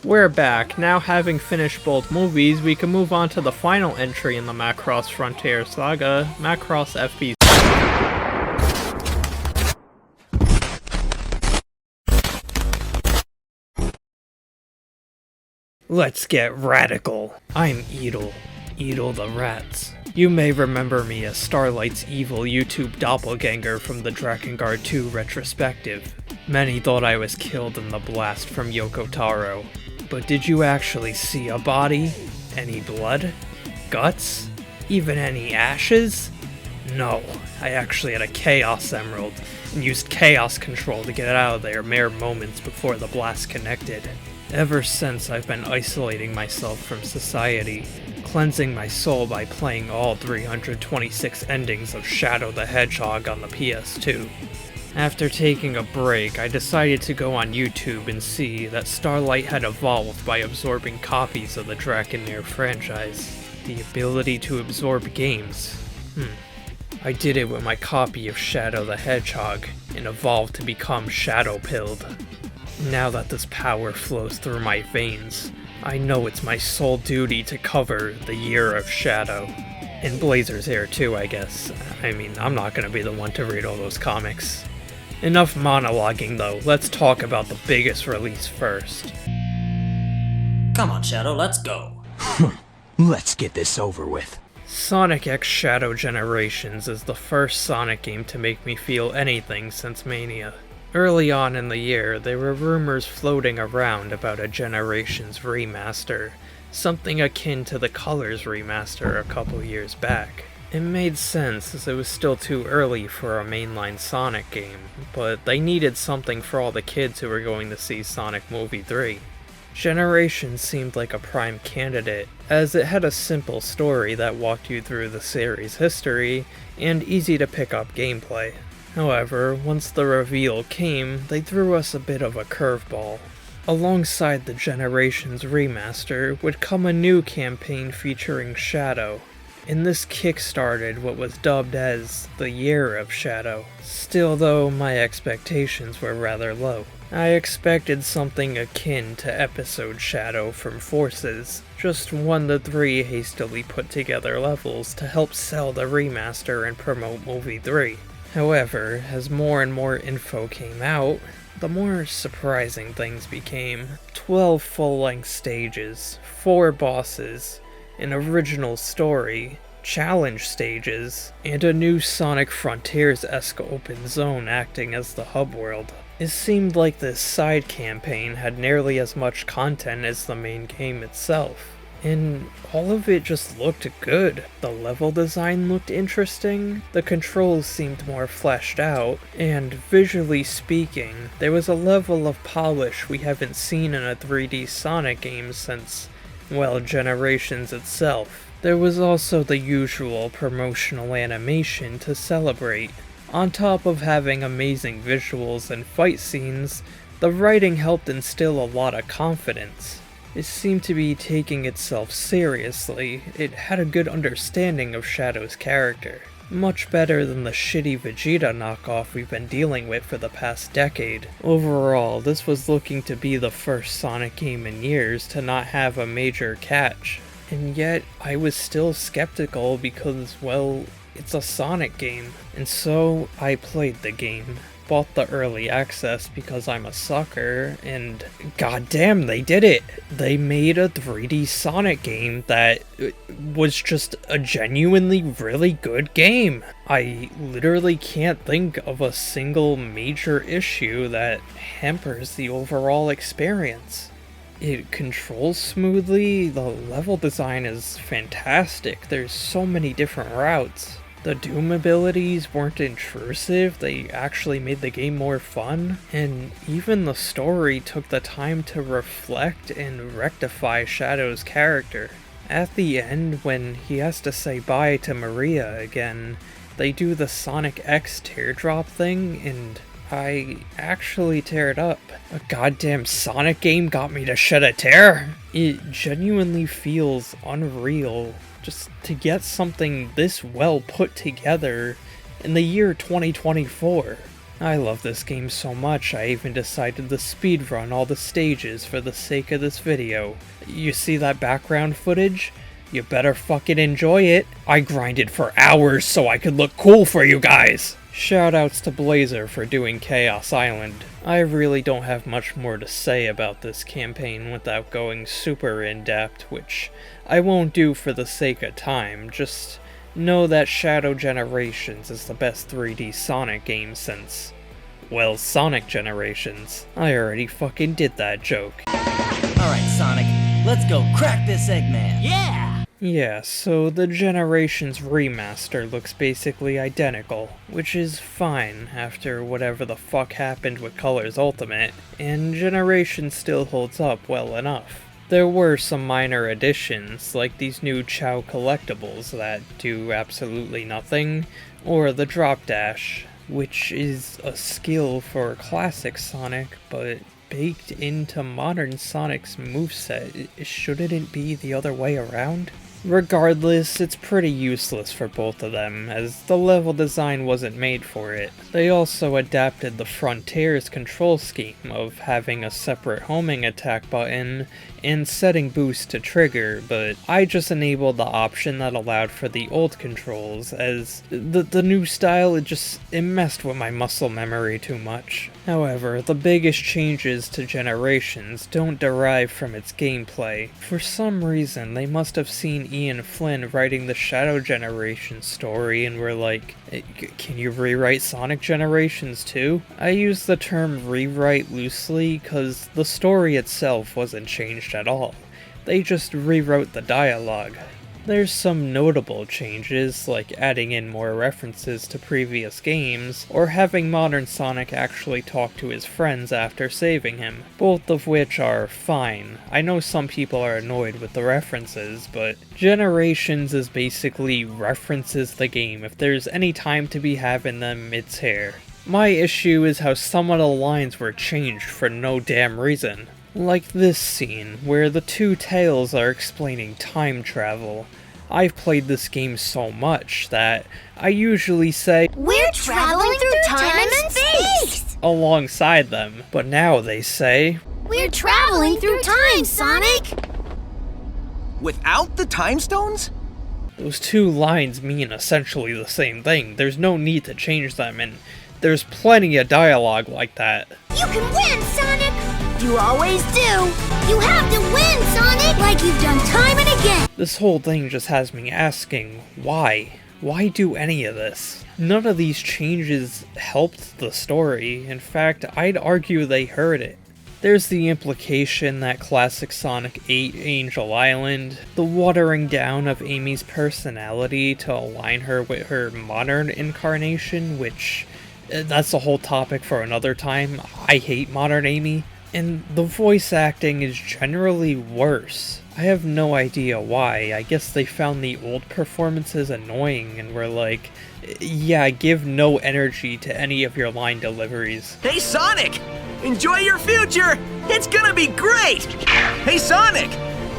We're back. Now having finished both movies, we can move on to the final entry in the Macross Frontier saga, Macross FB. Let's get radical. I'm Edel the Rats. You may remember me as Starlight's evil YouTube doppelganger from the Drakengard 2 retrospective. Many thought I was killed in the blast from Yoko Taro. But did you actually see a body? Any blood? Guts? Even any ashes? No, I actually had a Chaos Emerald and used Chaos Control to get out of there mere moments before the blast connected. Ever since, I've been isolating myself from society, cleansing my soul by playing all 326 endings of Shadow the Hedgehog on the PS2. After taking a break, I decided to go on YouTube and see that Starlight had evolved by absorbing copies of the Draconair franchise. The ability to absorb games. I did it with my copy of Shadow the Hedgehog, and evolved to become Shadow-pilled. Now that this power flows through my veins, I know it's my sole duty to cover the Year of Shadow. And Blazer's here too, I guess. I mean, I'm not gonna be the one to read all those comics. Enough monologuing though, let's talk about the biggest release first. Come on, Shadow, let's go. Let's get this over with. Sonic X Shadow Generations is the first Sonic game to make me feel anything since Mania. Early on in the year, there were rumors floating around about a Generations remaster, something akin to the Colors remaster a couple years back. It made sense as it was still too early for a mainline Sonic game, but they needed something for all the kids who were going to see Sonic Movie 3. Generations seemed like a prime candidate, as it had a simple story that walked you through the series' history, and easy to pick up gameplay. However, once the reveal came, they threw us a bit of a curveball. Alongside the Generations remaster would come a new campaign featuring Shadow, and this kickstarted what was dubbed as the Year of Shadow. Still though, my expectations were rather low. I expected something akin to Episode Shadow from Forces, just 1 to 3 hastily put together levels to help sell the remaster and promote Movie 3. However, as more and more info came out, the more surprising things became. 12 full-length stages, 4 bosses, an original story, challenge stages, and a new Sonic Frontiers-esque open zone acting as the hub world. It seemed like this side campaign had nearly as much content as the main game itself. And all of it just looked good. The level design looked interesting, the controls seemed more fleshed out, and visually speaking, there was a level of polish we haven't seen in a 3D Sonic game since, well, Generations itself. There was also the usual promotional animation to celebrate. On top of having amazing visuals and fight scenes, the writing helped instill a lot of confidence. It seemed to be taking itself seriously. It had a good understanding of Shadow's character. Much better than the shitty Vegeta knockoff we've been dealing with for the past decade. Overall, this was looking to be the first Sonic game in years to not have a major catch. And yet, I was still skeptical because, well, it's a Sonic game. And so, I played the game. Bought the early access because I'm a sucker, and goddamn, they did it! They made a 3D Sonic game that was just a genuinely really good game. I literally can't think of a single major issue that hampers the overall experience. It controls smoothly, the level design is fantastic, there's so many different routes. The Doom abilities weren't intrusive, they actually made the game more fun, and even the story took the time to reflect and rectify Shadow's character. At the end, when he has to say bye to Maria again, they do the Sonic X teardrop thing, and I actually teared up. A goddamn Sonic game got me to shed a tear? It genuinely feels unreal. Just to get something this well put together in the year 2024. I love this game so much I even decided to speedrun all the stages for the sake of this video. You see that background footage? You better fucking enjoy it. I grinded for hours so I could look cool for you guys! Shoutouts to Blazer for doing Chaos Island. I really don't have much more to say about this campaign without going super in-depth, which I won't do for the sake of time. Just know that Shadow Generations is the best 3D Sonic game since, well, Sonic Generations. I already fucking did that joke. Alright, Sonic, let's go crack this Eggman. Yeah! Yeah, so the Generations remaster looks basically identical, which is fine after whatever the fuck happened with Colors Ultimate, and Generations still holds up well enough. There were some minor additions, like these new Chow collectibles that do absolutely nothing, or the drop dash, which is a skill for classic Sonic, but baked into modern Sonic's moveset. Shouldn't it be the other way around? Regardless, it's pretty useless for both of them, as the level design wasn't made for it. They also adapted the Frontiers control scheme of having a separate homing attack button and setting boost to trigger, but I just enabled the option that allowed for the old controls, as the new style, it messed with my muscle memory too much. However, the biggest changes to Generations don't derive from its gameplay. For some reason, they must have seen Ian Flynn writing the Shadow Generations story and were like, can you rewrite Sonic Generations too? I use the term rewrite loosely because the story itself wasn't changed at all. They just rewrote the dialogue. There's some notable changes, like adding in more references to previous games, or having modern Sonic actually talk to his friends after saving him, both of which are fine. I know some people are annoyed with the references, but Generations is basically references the game. If there's any time to be had in them, it's here. My issue is how some of the lines were changed for no damn reason. Like this scene, where the two Tails are explaining time travel. I've played this game so much that I usually say, "We're traveling through time and space!" alongside them, but now they say, "We're traveling through time, Sonic!" Without the time stones? Those two lines mean essentially the same thing. There's no need to change them, and there's plenty of dialogue like that. You can win, Sonic! You always do! You have to win, Sonic! Like you've done time and again! This whole thing just has me asking, why? Why do any of this? None of these changes helped the story. In fact, I'd argue they hurt it. There's the implication that classic Sonic ate Angel Island, the watering down of Amy's personality to align her with her modern incarnation, which, that's a whole topic for another time. I hate modern Amy. And the voice acting is generally worse. I have no idea why. I guess they found the old performances annoying and were like, yeah, give no energy to any of your line deliveries. Hey Sonic! Enjoy your future! It's gonna be great! Hey Sonic!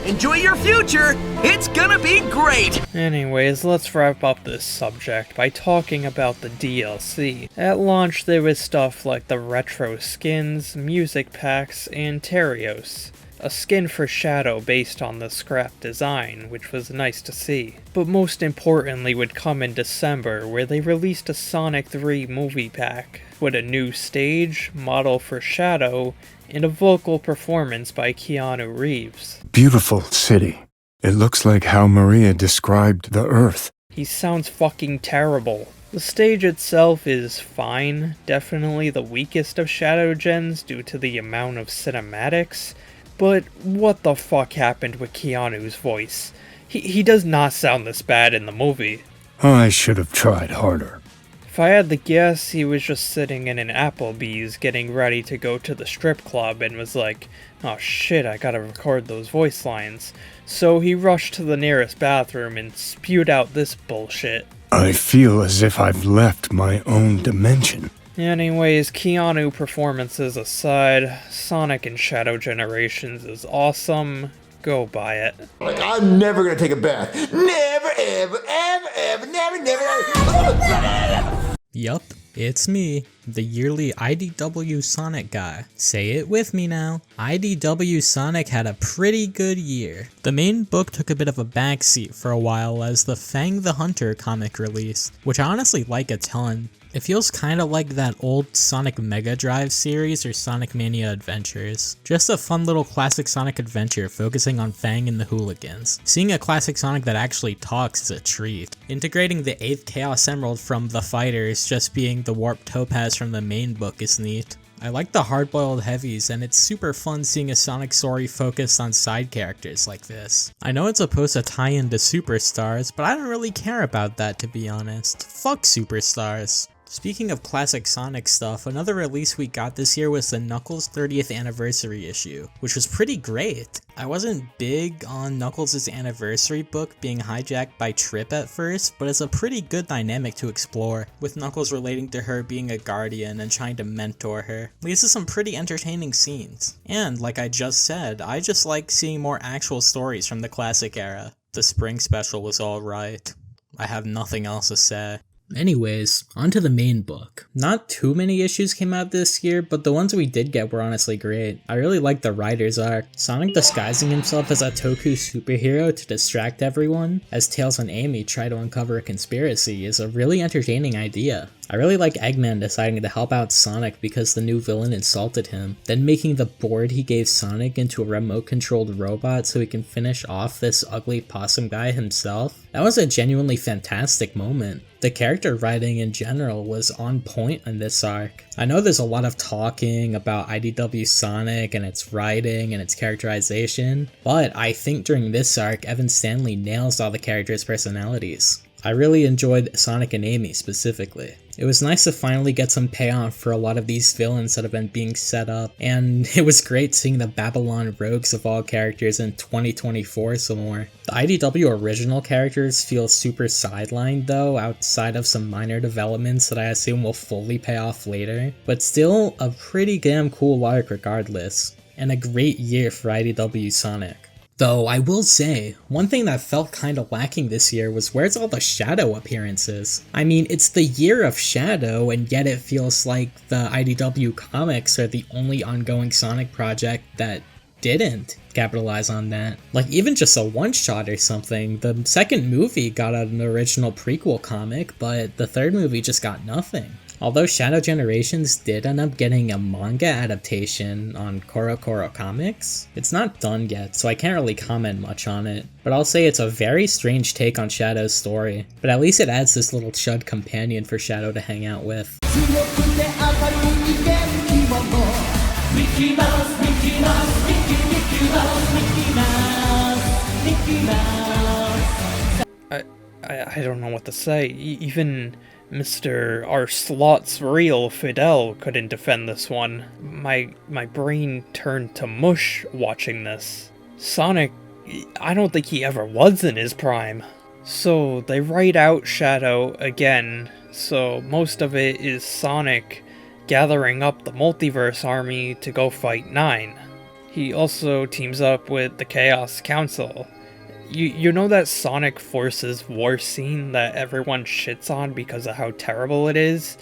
Enjoy your future! It's gonna be great! Anyways, let's wrap up this subject by talking about the DLC. At launch there was stuff like the retro skins, music packs, and Terios. A skin for Shadow based on the scrap design, which was nice to see. But most importantly would come in December, where they released a Sonic 3 movie pack, with a new stage, model for Shadow, and a vocal performance by Keanu Reeves. Beautiful city. It looks like how Maria described the Earth. He sounds fucking terrible. The stage itself is fine, definitely the weakest of Shadow Gens due to the amount of cinematics, but what the fuck happened with Keanu's voice? He does not sound this bad in the movie. I should have tried harder. If I had to guess, he was just sitting in an Applebee's getting ready to go to the strip club and was like, oh shit, I gotta record those voice lines. So he rushed to the nearest bathroom and spewed out this bullshit. I feel as if I've left my own dimension. Anyways, Keanu performances aside, Sonic and Shadow Generations is awesome. Go buy it. Like, I'm never gonna take a bath. Never, ever, ever, ever, never, never. Yup. It's me, the yearly IDW Sonic guy. Say it with me now. IDW Sonic had a pretty good year. The main book took a bit of a backseat for a while as the Fang the Hunter comic released, which I honestly like a ton. It feels kinda like that old Sonic Mega Drive series or Sonic Mania Adventures. Just a fun little classic Sonic adventure focusing on Fang and the Hooligans. Seeing a classic Sonic that actually talks is a treat. Integrating the 8th Chaos Emerald from the fighters just being the Warp Topaz from the main book is neat. I like the hard-boiled heavies, and it's super fun seeing a Sonic story focused on side characters like this. I know it's supposed to tie into Superstars, but I don't really care about that, to be honest. Fuck Superstars. Speaking of classic Sonic stuff, another release we got this year was the Knuckles 30th anniversary issue, which was pretty great. I wasn't big on Knuckles' anniversary book being hijacked by Trip at first, but it's a pretty good dynamic to explore, with Knuckles relating to her being a guardian and trying to mentor her. Leads to some pretty entertaining scenes. And like I just said, I just like seeing more actual stories from the classic era. The spring special was alright. I have nothing else to say. Anyways, onto the main book. Not too many issues came out this year, but the ones we did get were honestly great. I really liked the writer's arc. Sonic disguising himself as a Toku superhero to distract everyone, as Tails and Amy try to uncover a conspiracy, is a really entertaining idea. I really like Eggman deciding to help out Sonic because the new villain insulted him, then making the board he gave Sonic into a remote-controlled robot so he can finish off this ugly possum guy himself. That was a genuinely fantastic moment. The character writing in general was on point in this arc. I know there's a lot of talking about IDW Sonic and its writing and its characterization, but I think during this arc, Evan Stanley nails all the characters' personalities. I really enjoyed Sonic and Amy specifically. It was nice to finally get some payoff for a lot of these villains that have been being set up, and it was great seeing the Babylon Rogues of all characters in 2024 some more. The IDW original characters feel super sidelined though, outside of some minor developments that I assume will fully pay off later, but still a pretty damn cool arc regardless, and a great year for IDW Sonic. Though I will say, one thing that felt kinda lacking this year was where's all the Shadow appearances? I mean, it's the year of Shadow, and yet it feels like the IDW comics are the only ongoing Sonic project that didn't capitalize on that. Like, even just a one-shot or something. The second movie got an original prequel comic, but the third movie just got nothing. Although Shadow Generations did end up getting a manga adaptation on CoroCoro Comics, it's not done yet, so I can't really comment much on it. But I'll say it's a very strange take on Shadow's story, but at least it adds this little chud companion for Shadow to hang out with. I don't know what to say. Even Mr. Our Slot's real Fidel couldn't defend this one. My brain turned to mush watching this. Sonic, I don't think he ever was in his prime. So they write out Shadow again, so most of it is Sonic gathering up the multiverse army to go fight Nine. He also teams up with the Chaos Council. You know that Sonic Forces war scene that everyone shits on because of how terrible it is?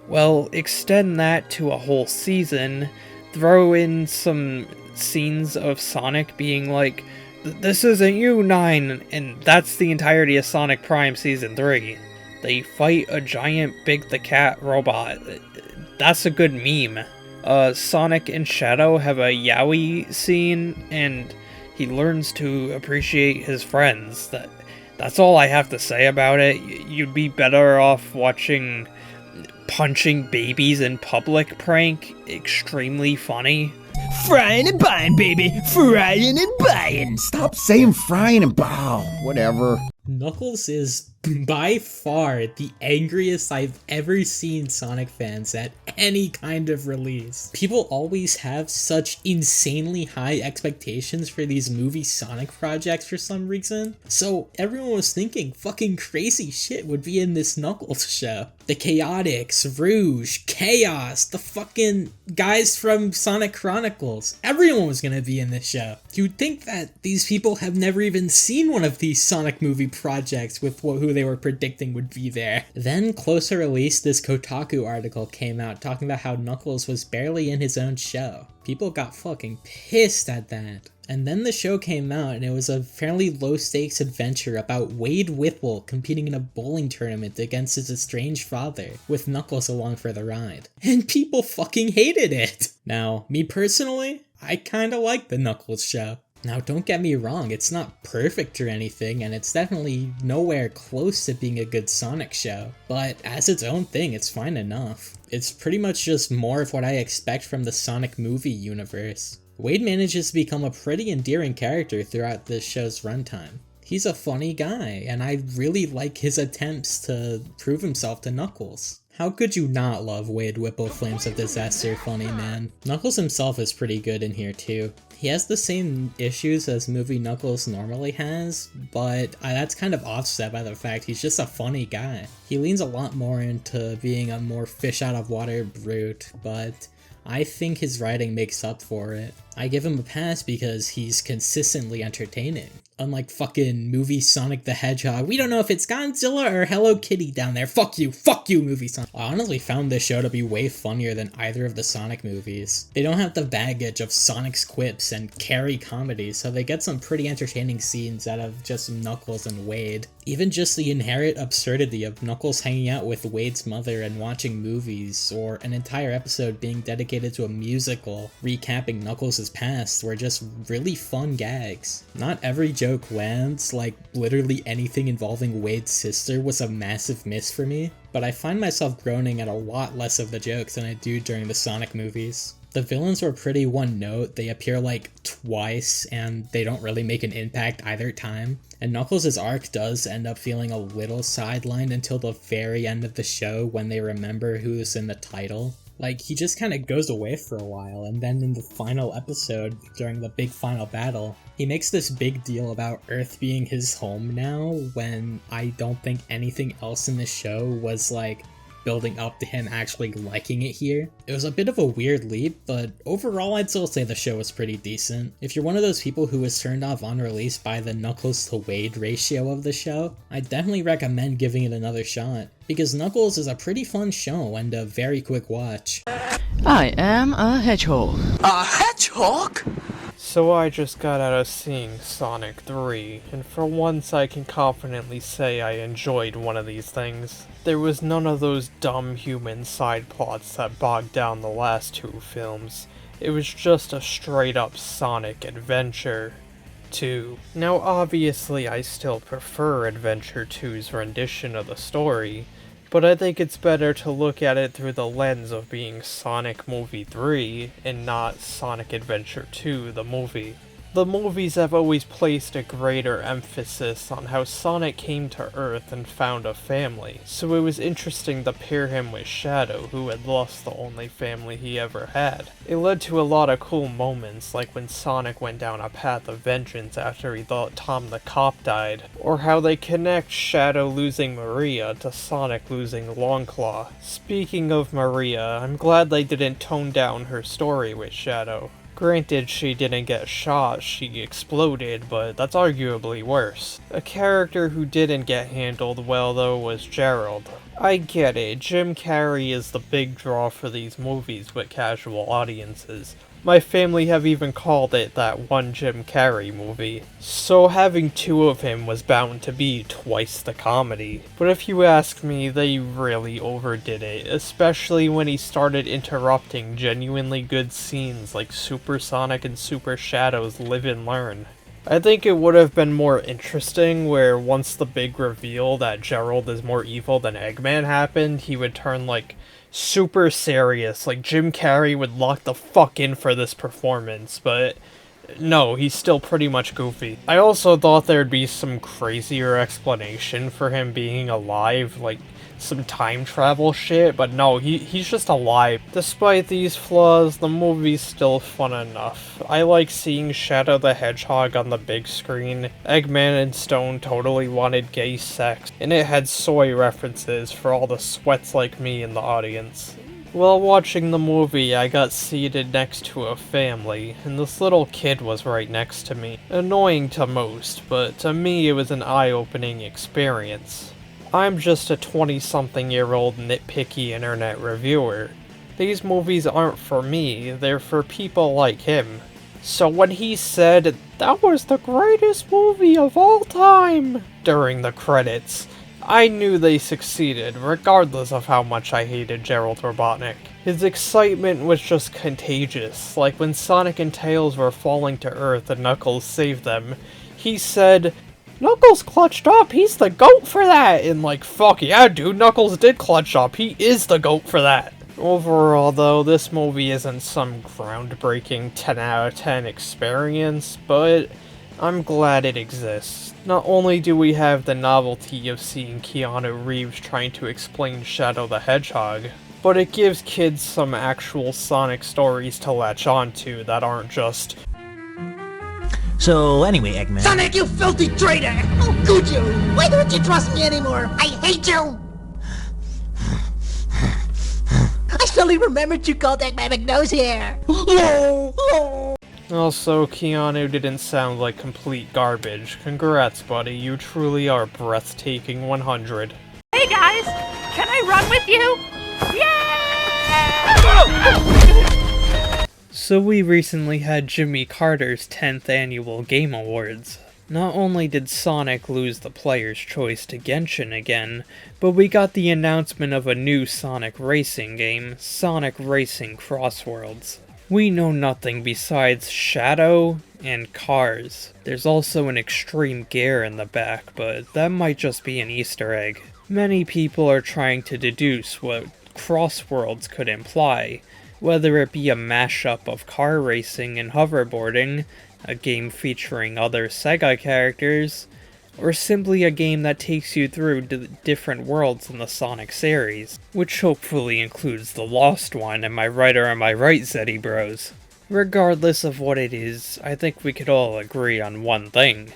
Well, extend that to a whole season, throw in some scenes of Sonic being like, "This isn't you, Nine," and that's the entirety of Sonic Prime Season 3. They fight a giant Big the Cat robot. That's a good meme. Sonic and Shadow have a yaoi scene, and he learns to appreciate his friends. That's all I have to say about it. You'd be better off watching punching babies in public prank. Extremely funny. Frying and buying, baby. Frying and buying. Stop saying frying and bow. Whatever. Knuckles is by far the angriest I've ever seen Sonic fans at any kind of release. People always have such insanely high expectations for these movie Sonic projects for some reason. So everyone was thinking fucking crazy shit would be in this Knuckles show. The Chaotix, Rouge, Chaos, the fucking guys from Sonic Chronicles. Everyone was gonna be in this show. You'd think that these people have never even seen one of these Sonic movie projects with who they were predicting would be there. Then, closer release, this Kotaku article came out talking about how Knuckles was barely in his own show. People got fucking pissed at that. And then the show came out, and it was a fairly low-stakes adventure about Wade Whipple competing in a bowling tournament against his estranged father, with Knuckles along for the ride. And people fucking hated it! Now, me personally, I kinda like the Knuckles show. Now, don't get me wrong, it's not perfect or anything, and it's definitely nowhere close to being a good Sonic show, but as its own thing, it's fine enough. It's pretty much just more of what I expect from the Sonic movie universe. Wade manages to become a pretty endearing character throughout this show's runtime. He's a funny guy, and I really like his attempts to prove himself to Knuckles. How could you not love Wade Whipple Flames of Disaster funny, man? Knuckles himself is pretty good in here too. He has the same issues as movie Knuckles normally has, but that's kind of offset by the fact he's just a funny guy. He leans a lot more into being a more fish out of water brute, but I think his writing makes up for it. I give him a pass because he's consistently entertaining. Unlike fucking movie Sonic the Hedgehog, we don't know if it's Godzilla or Hello Kitty down there. Fuck you, movie Sonic. I honestly found this show to be way funnier than either of the Sonic movies. They don't have the baggage of Sonic's quips and carry comedy, so they get some pretty entertaining scenes out of just Knuckles and Wade. Even just the inherent absurdity of Knuckles hanging out with Wade's mother and watching movies, or an entire episode being dedicated to a musical recapping Knuckles' past, were just really fun gags. Not every joke lands, like literally anything involving Wade's sister was a massive miss for me, but I find myself groaning at a lot less of the jokes than I do during the Sonic movies. The villains were pretty one note, they appear like twice and they don't really make an impact either time. And Knuckles' arc does end up feeling a little sidelined until the very end of the show when they remember who's in the title. Like, he just kind of goes away for a while, and then in the final episode, during the big final battle, he makes this big deal about Earth being his home now, when I don't think anything else in the show was like building up to him actually liking it here. It was a bit of a weird leap, but overall I'd still say the show was pretty decent. If you're one of those people who was turned off on release by the Knuckles to Wade ratio of the show, I definitely recommend giving it another shot, because Knuckles is a pretty fun show and a very quick watch. I am a hedgehog. A hedgehog? So I just got out of seeing Sonic 3, and for once I can confidently say I enjoyed one of these things. There was none of those dumb human side plots that bogged down the last two films. It was just a straight up Sonic adventure. 2. Now obviously I still prefer Adventure 2's rendition of the story, but I think it's better to look at it through the lens of being Sonic Movie 3 and not Sonic Adventure 2, the movie. The movies have always placed a greater emphasis on how Sonic came to Earth and found a family, so it was interesting to pair him with Shadow, who had lost the only family he ever had. It led to a lot of cool moments, like when Sonic went down a path of vengeance after he thought Tom the Cop died, or how they connect Shadow losing Maria to Sonic losing Longclaw. Speaking of Maria, I'm glad they didn't tone down her story with Shadow. Granted, she didn't get shot, she exploded, but that's arguably worse. A character who didn't get handled well, though, was Gerald. I get it, Jim Carrey is the big draw for these movies with casual audiences. My family have even called it that one Jim Carrey movie. So having two of him was bound to be twice the comedy. But if you ask me, they really overdid it, especially when he started interrupting genuinely good scenes like Super Sonic and Super Shadow's Live and Learn. I think it would have been more interesting where once the big reveal that Gerald is more evil than Eggman happened, he would turn like super serious, like Jim Carrey would lock the fuck in for this performance, but no, he's still pretty much goofy. I also thought there'd be some crazier explanation for him being alive, like some time travel shit, but no, he's just alive. Despite these flaws, the movie's still fun enough. I like seeing Shadow the Hedgehog on the big screen. Eggman and Stone totally wanted gay sex, and it had soy references for all the sweats like me in the audience. While watching the movie, I got seated next to a family, and this little kid was right next to me. Annoying to most, but to me it was an eye-opening experience. I'm just a 20-something-year-old nitpicky internet reviewer. These movies aren't for me, they're for people like him. So when he said, "That was the greatest movie of all time," during the credits, I knew they succeeded, regardless of how much I hated Gerald Robotnik. His excitement was just contagious, like when Sonic and Tails were falling to Earth and Knuckles saved them. He said, "Knuckles clutched up, he's the GOAT for that!" And like, fuck yeah dude, Knuckles did clutch up, he is the GOAT for that! Overall though, this movie isn't some groundbreaking 10 out of 10 experience, but I'm glad it exists. Not only do we have the novelty of seeing Keanu Reeves trying to explain Shadow the Hedgehog, but it gives kids some actual Sonic stories to latch onto that aren't just, So anyway, Eggman. Sonic, you filthy traitor! How could you? Why don't you trust me anymore? I hate you! I suddenly remembered you called Eggman McNosehair! Also, Keanu didn't sound like complete garbage. Congrats, buddy, you truly are breathtaking 100. Hey guys, can I run with you? Yeah! So we recently had Jimmy Carter's 10th annual Game Awards. Not only did Sonic lose the Player's Choice to Genshin again, but we got the announcement of a new Sonic racing game, Sonic Racing Crossworlds. We know nothing besides Shadow and cars. There's also an extreme gear in the back, but that might just be an Easter egg. Many people are trying to deduce what Crossworlds could imply, whether it be a mashup of car racing and hoverboarding, a game featuring other Sega characters, or simply a game that takes you through different worlds in the Sonic series, which hopefully includes the Lost one, am I right or am I right, Zeddy Bros? Regardless of what it is, I think we could all agree on one thing.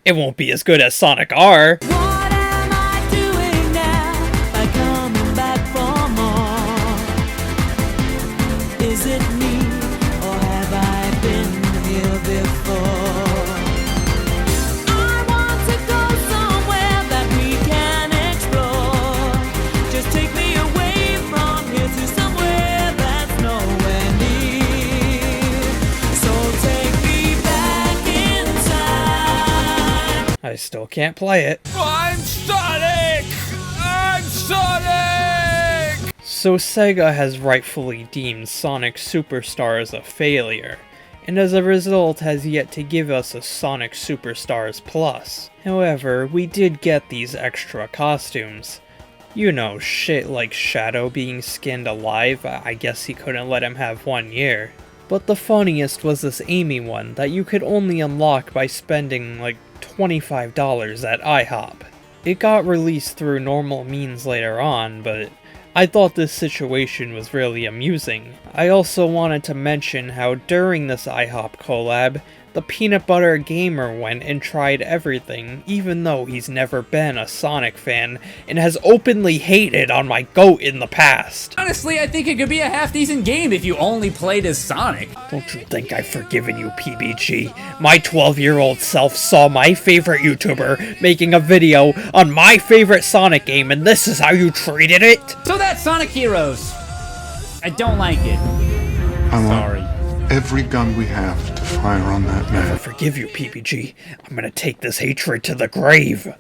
It won't be as good as Sonic R! What am I doing now by coming back for more? Is it me, or have I been here before? I want to go somewhere that we can explore. Just take me away from here to somewhere that's nowhere near. So take me back inside. I still can't play it. I'm Sonic! I'm Sonic! So Sega has rightfully deemed Sonic Superstars a failure, and as a result has yet to give us a Sonic Superstars Plus. However, we did get these extra costumes. You know, shit like Shadow being skinned alive, I guess he couldn't let him have 1 year. But the funniest was this Amy one that you could only unlock by spending like $25 at IHOP. It got released through normal means later on, but I thought this situation was really amusing. I also wanted to mention how during this IHOP collab, the Peanut Butter Gamer went and tried everything, even though he's never been a Sonic fan, and has openly hated on my GOAT in the past. Honestly, I think it could be a half-decent game if you only played as Sonic. Don't you think I've forgiven you, PBG? My 12-year-old self saw my favorite YouTuber making a video on my favorite Sonic game, and this is how you treated it? So that's Sonic Heroes. I don't like it. Sorry. Every gun we have to fire on that Never man. forgive you, PBG. I'm gonna take this hatred to the grave.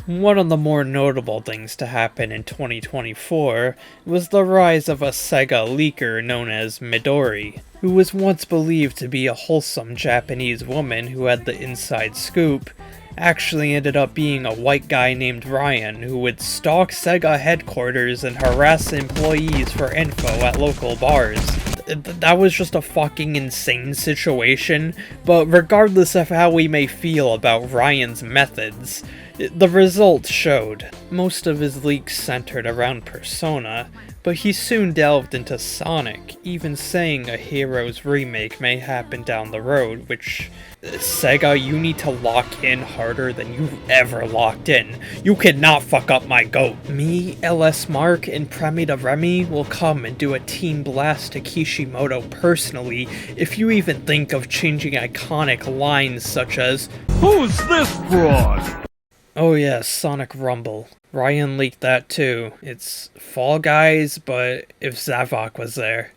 One of the more notable things to happen in 2024 was the rise of a Sega leaker known as Midori, who was once believed to be a wholesome Japanese woman who had the inside scoop, actually ended up being a white guy named Ryan who would stalk Sega headquarters and harass employees for info at local bars. That was just a fucking insane situation, but regardless of how we may feel about Ryan's methods, The results showed. Most of his leaks centered around Persona, but he soon delved into Sonic, even saying a Heroes remake may happen down the road, which, Sega, you need to lock in harder than you've ever locked in. You cannot fuck up my goat. Me, LS Mark, and Premida Remy will come and do a team blast to Kishimoto personally if you even think of changing iconic lines such as, "Who's this broad?" Oh yes, Sonic Rumble. Ryan leaked that too. It's Fall Guys, but if Zavok was there.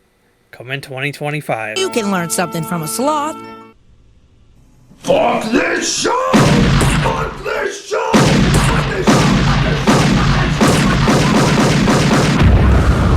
Coming 2025. You can learn something from a sloth. Fuck this show! Fuck this show! Fuck this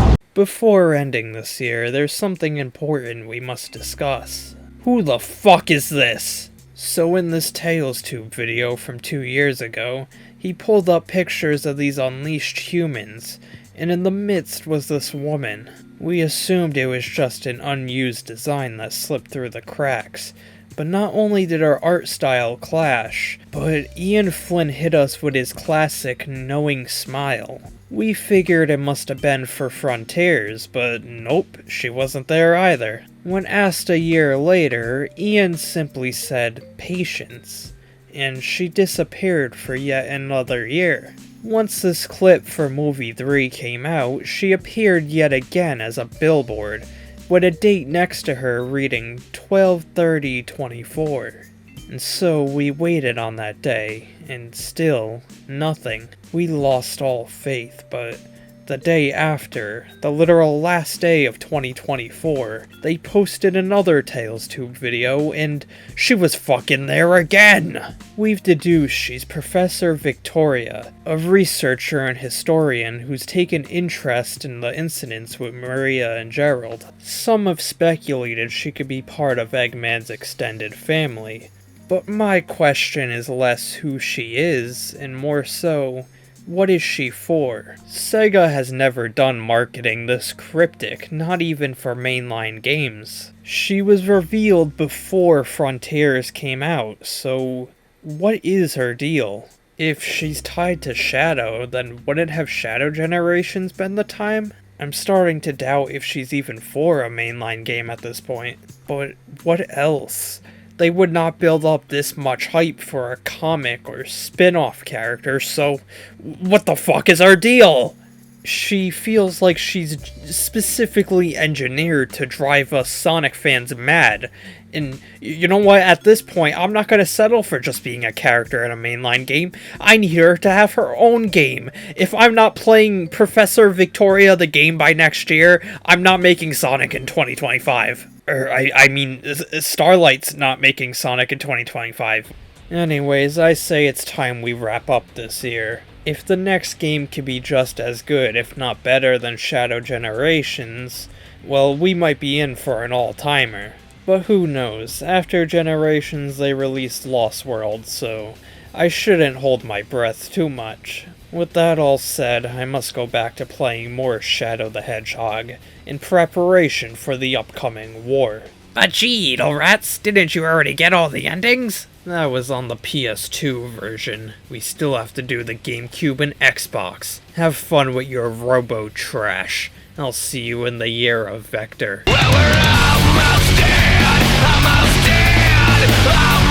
show! Before ending this year, there's something important we must discuss. Who the fuck is this? So in this Tales Tube video from 2 years ago, he pulled up pictures of these unleashed humans, and in the midst was this woman. We assumed it was just an unused design that slipped through the cracks, but not only did our art style clash, but Ian Flynn hit us with his classic knowing smile. We figured it must have been for Frontiers, but nope, she wasn't there either. When asked a year later, Ian simply said, "Patience," and she disappeared for yet another year. Once this clip for Movie 3 came out, she appeared yet again as a billboard, with a date next to her reading 12/30/24. And so we waited on that day, and still, nothing. We lost all faith, but the day after, the literal last day of 2024, they posted another Tales Tube video, and she was fucking there again! We've deduced she's Professor Victoria, a researcher and historian who's taken interest in the incidents with Maria and Gerald. Some have speculated she could be part of Eggman's extended family, but my question is less who she is, and more so, what is she for? Sega has never done marketing this cryptic, not even for mainline games. She was revealed before Frontiers came out, so what is her deal? If she's tied to Shadow, then wouldn't have Shadow Generations been the time? I'm starting to doubt if she's even for a mainline game at this point. But what else? They would not build up this much hype for a comic or spin-off character, so what the fuck is our deal? She feels like she's specifically engineered to drive us Sonic fans mad, and you know what, at this point, I'm not gonna settle for just being a character in a mainline game. I need her to have her own game. If I'm not playing Professor Victoria the game by next year, I'm not making Sonic in 2025. I mean, Starlight's not making Sonic in 2025. Anyways, I say it's time we wrap up this year. If the next game can be just as good, if not better than Shadow Generations, well, we might be in for an all-timer. But who knows, after Generations they released Lost World, so I shouldn't hold my breath too much. With that all said, I must go back to playing more Shadow the Hedgehog, in preparation for the upcoming war. But gee, little rats, didn't you already get all the endings? That was on the PS2 version. We still have to do the GameCube and Xbox. Have fun with your robo trash. I'll see you in the year of Vector. Well, we're almost dead, almost dead.